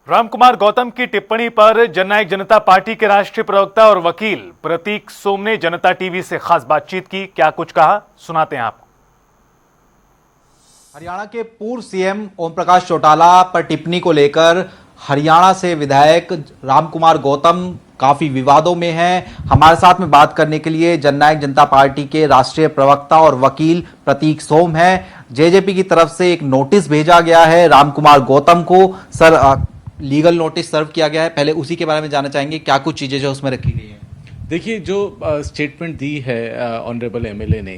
रामकुमार गौतम की टिप्पणी पर जननायक जनता पार्टी के राष्ट्रीय प्रवक्ता और वकील प्रतीक सोम ने जनता टीवी से खास बातचीत की। क्या कुछ कहा, सुनाते हैं आपको। हरियाणा के पूर्व सीएम ओम प्रकाश चौटाला पर टिप्पणी को लेकर हरियाणा से विधायक रामकुमार गौतम काफी विवादों में हैं। हमारे साथ में बात करने के लिए जननायक जनता पार्टी के राष्ट्रीय प्रवक्ता और वकील प्रतीक सोम हैं। जेजेपी की तरफ से एक नोटिस भेजा गया है रामकुमार गौतम को। सर, लीगल नोटिस सर्व किया गया है, पहले उसी के बारे में जानना चाहेंगे, क्या कुछ चीजें जो उसमें रखी गई हैं। देखिए, जो स्टेटमेंट दी है ऑनरेबल एमएलए ने,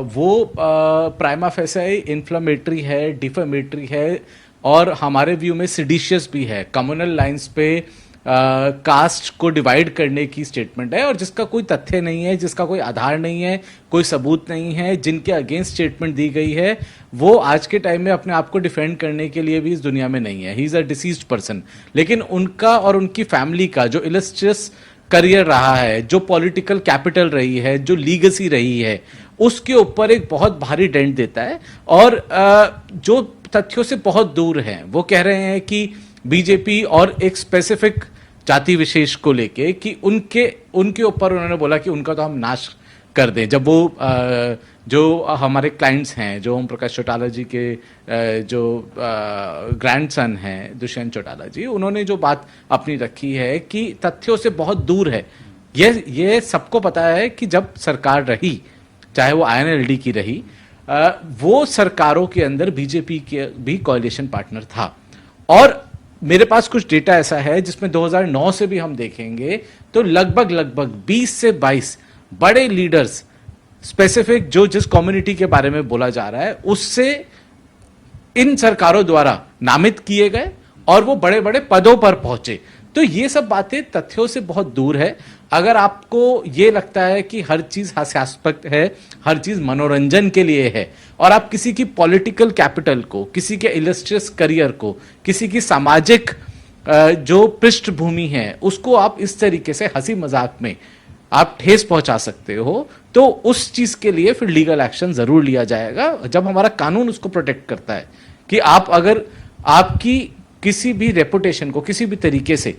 वो प्राइमा फेसाई इन्फ्लेमेटरी है, डिफेमेटरी है और हमारे व्यू में सिडिशियस भी है। कम्युनल लाइंस पे कास्ट को डिवाइड करने की स्टेटमेंट है और जिसका कोई तथ्य नहीं है, जिसका कोई आधार नहीं है, कोई सबूत नहीं है, जिनके अगेंस्ट स्टेटमेंट दी गई है, वो आज के टाइम में अपने आप को डिफेंड करने के लिए भी इस दुनिया में नहीं है। He is a deceased person. लेकिन उनका और उनकी फैमिली का जो इलस्ट्रियस करियर रहा है, जो पॉलिटिकल कैपिटल रही है, जो लीगेसी रही है, उसके ऊपर एक बहुत भारी डेंट देता है। और जो तथ्यों से बहुत दूर हैं, वो कह रहे हैं कि बीजेपी और एक स्पेसिफिक जाति विशेष को लेके कि उनके ऊपर उन्होंने बोला कि उनका तो हम नाश कर दें। जब वो जो हमारे क्लाइंट्स हैं, जो ओम प्रकाश चौटाला जी के जो ग्रैंडसन हैं दुष्यंत चौटाला जी, उन्होंने जो बात अपनी रखी है कि तथ्यों से बहुत दूर है। ये सबको पता है कि जब सरकार रही, चाहे वो आईएनएलडी की रही, वो सरकारों के अंदर बीजेपी के भी कोalition पार्टनर था। और मेरे पास कुछ डेटा ऐसा है जिसमें 2009 से भी हम देखेंगे तो लगभग 20 से 22 बड़े लीडर्स, स्पेसिफिक जो जिस कम्युनिटी के बारे में बोला जा रहा है, उससे इन सरकारों द्वारा नामित किए गए और वो बड़े बड़े पदों पर पहुंचे। तो ये सब बातें तथ्यों से बहुत दूर है। अगर आपको ये लगता है कि हर चीज हास्यास्पद है, हर चीज मनोरंजन के लिए है, और आप किसी की पॉलिटिकल कैपिटल को, किसी के इलस्ट्रियस करियर को, किसी की सामाजिक जो पृष्ठभूमि है, उसको आप इस तरीके से हंसी मजाक में आप ठेस पहुंचा सकते हो, तो उस चीज के लिए फिर लीगल एक्शन जरूर लिया जाएगा, जब हमारा कानून उसको प्रोटेक्ट करता है कि आप अगर आपकी किसी भी रेपुटेशन को किसी भी तरीके से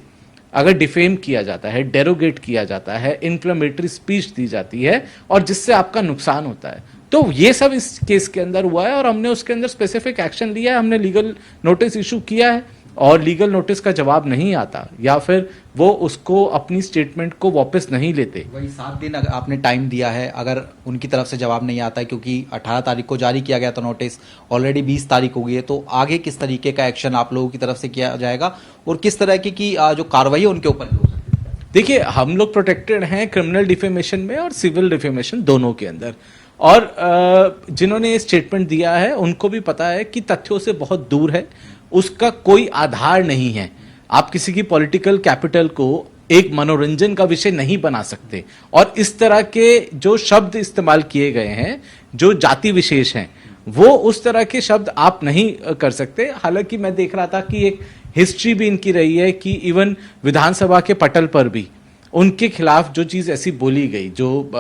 अगर डिफेम किया जाता है, डेरोगेट किया जाता है, इन्फ्लेमेटरी स्पीच दी जाती है और जिससे आपका नुकसान होता है, तो ये सब इस केस के अंदर हुआ है और हमने उसके अंदर स्पेसिफिक एक्शन लिया है। हमने लीगल नोटिस इशू किया है और लीगल नोटिस का जवाब नहीं आता या फिर वो उसको अपनी स्टेटमेंट को वापस नहीं लेते, वही 7 दिन आपने टाइम दिया है, अगर उनकी तरफ से जवाब नहीं आता है, क्योंकि 18 तारीख को जारी किया गया था नोटिस, ऑलरेडी 20 तारीख हो गई है, तो आगे किस तरीके का एक्शन आप लोगों की तरफ से किया जाएगा और किस तरह की जो कार्रवाई है उनके ऊपर हो सकती है? देखिए, हम लोग प्रोटेक्टेड हैं क्रिमिनल डिफेमेशन में और सिविल डिफेमेशन दोनों के अंदर। और जिन्होंने ये स्टेटमेंट दिया है उनको भी पता है कि तथ्यों से बहुत दूर है, उसका कोई आधार नहीं है। आप किसी की पॉलिटिकल कैपिटल को एक मनोरंजन का विषय नहीं बना सकते। और इस तरह के जो शब्द इस्तेमाल किए गए हैं, जो जाति विशेष हैं, वो उस तरह के शब्द आप नहीं कर सकते। हालांकि मैं देख रहा था कि एक हिस्ट्री भी इनकी रही है कि इवन विधानसभा के पटल पर भी उनके खिलाफ जो चीज ऐसी बोली गई, जो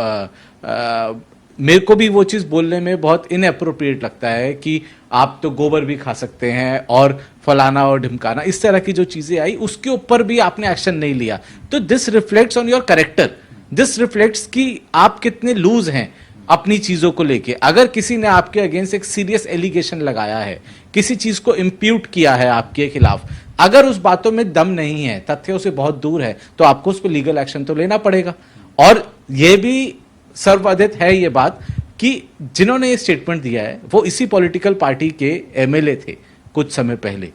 मेरे को भी वो चीज बोलने में बहुत इनएप्रोप्रिएट लगता है कि आप तो गोबर भी खा सकते हैं और फलाना और ढिमकाना, इस तरह की जो चीजें आई, उसके ऊपर भी आपने एक्शन नहीं लिया। तो this reflects on your character, this reflects कि आप कितने लूज हैं अपनी चीजों को लेके। अगर किसी ने आपके अगेंस्ट एक सीरियस एलिगेशन लगाया है, किसी चीज को इंप्यूट किया है आपके खिलाफ, अगर उस बातों में दम नहीं है, तथ्यों से बहुत दूर है, तो आपको उस पर लीगल एक्शन तो लेना पड़ेगा। और यह भी सर्वविदित है ये बात कि जिन्होंने ये स्टेटमेंट दिया है वो इसी पॉलिटिकल पार्टी के एमएलए थे कुछ समय पहले।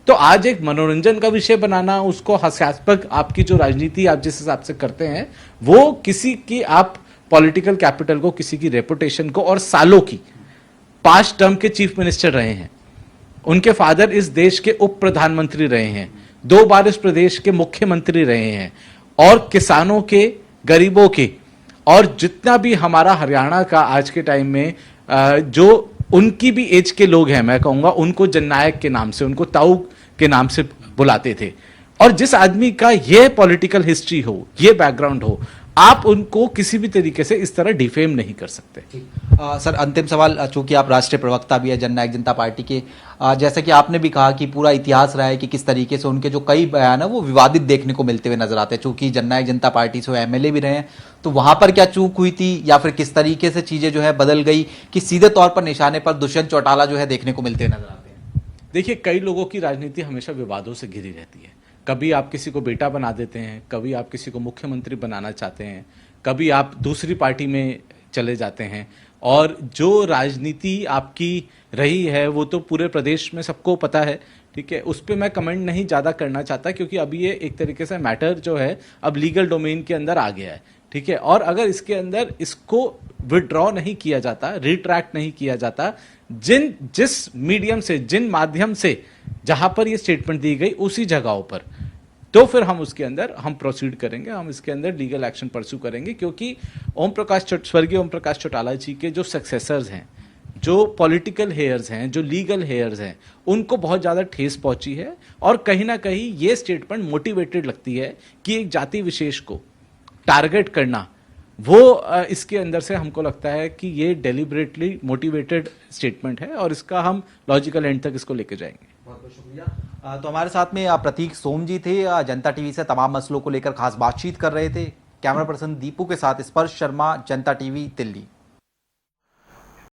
तो आज एक मनोरंजन का विषय बनाना, उसको हास्यास्पद, आपकी जो राजनीति आप जिस हिसाब से करते हैं, वो किसी की आप पॉलिटिकल कैपिटल को, किसी की रेपुटेशन को, और सालों की 5 टर्म के चीफ मिनिस्टर रहे हैं, उनके फादर इस देश के उप प्रधानमंत्री रहे हैं, 2 बार इस प्रदेश के मुख्यमंत्री रहे हैं, और किसानों के, गरीबों के, और जितना भी हमारा हरियाणा का आज के टाइम में जो उनकी भी एज के लोग हैं, मैं कहूंगा उनको जननायक के नाम से, उनको ताऊ के नाम से बुलाते थे। और जिस आदमी का ये पॉलिटिकल हिस्ट्री हो, ये बैकग्राउंड हो, आप उनको किसी भी तरीके से इस तरह डिफेम नहीं कर सकते। सर अंतिम सवाल, चूंकि आप राष्ट्रीय प्रवक्ता भी है जननायक जनता पार्टी के, जैसा कि आपने भी कहा कि पूरा इतिहास रहा है कि किस तरीके से उनके जो कई बयान है वो विवादित देखने को मिलते हुए नजर आते हैं। चूंकि जननायक जनता पार्टी से एमएलए भी रहे हैं, तो वहां पर क्या चूक हुई थी या फिर किस तरीके से चीजें जो है बदल गई कि सीधे तौर पर निशाने पर दुष्यंत चौटाला जो है देखने को मिलते हुए नजर आते हैं? देखिए, कई लोगों की राजनीति हमेशा विवादों से घिरी रहती है। कभी आप किसी को बेटा बना देते हैं, कभी आप किसी को मुख्यमंत्री बनाना चाहते हैं, कभी आप दूसरी पार्टी में चले जाते हैं, और जो राजनीति आपकी रही है वो तो पूरे प्रदेश में सबको पता है। ठीक है, उस पर मैं कमेंट नहीं ज़्यादा करना चाहता, क्योंकि अभी ये एक तरीके से मैटर जो है अब लीगल डोमेन के अंदर आ गया है। ठीक है, और अगर इसके अंदर इसको विड्रॉ नहीं किया जाता, रिट्रैक्ट नहीं किया जाता, जिस मीडियम से, जिन माध्यम से जहां पर ये स्टेटमेंट दी गई उसी जगहों पर, तो फिर हम उसके अंदर हम प्रोसीड करेंगे, हम इसके अंदर लीगल एक्शन परस्यू करेंगे। क्योंकि स्वर्गीय ओम प्रकाश चौटाला जी के जो सक्सेसर्स हैं, जो पॉलिटिकल हेयर्स हैं, जो लीगल हेयर्स हैं, उनको बहुत ज़्यादा ठेस पहुंची है। और कहीं ना कहीं ये स्टेटमेंट मोटिवेटेड लगती है कि एक जाति विशेष को टारगेट करना, वो इसके अंदर से हमको लगता है कि ये डेलिबरेटली मोटिवेटेड स्टेटमेंट है, और इसका हम लॉजिकल एंड तक इसको लेके जाएंगे। बहुत बहुत शुक्रिया। तो हमारे साथ में प्रतीक सोम जी थे, जनता टीवी से तमाम मसलों को लेकर खास बातचीत कर रहे थे। कैमरा पर्सन दीपू के साथ स्पर्श शर्मा, जनता टीवी, दिल्ली।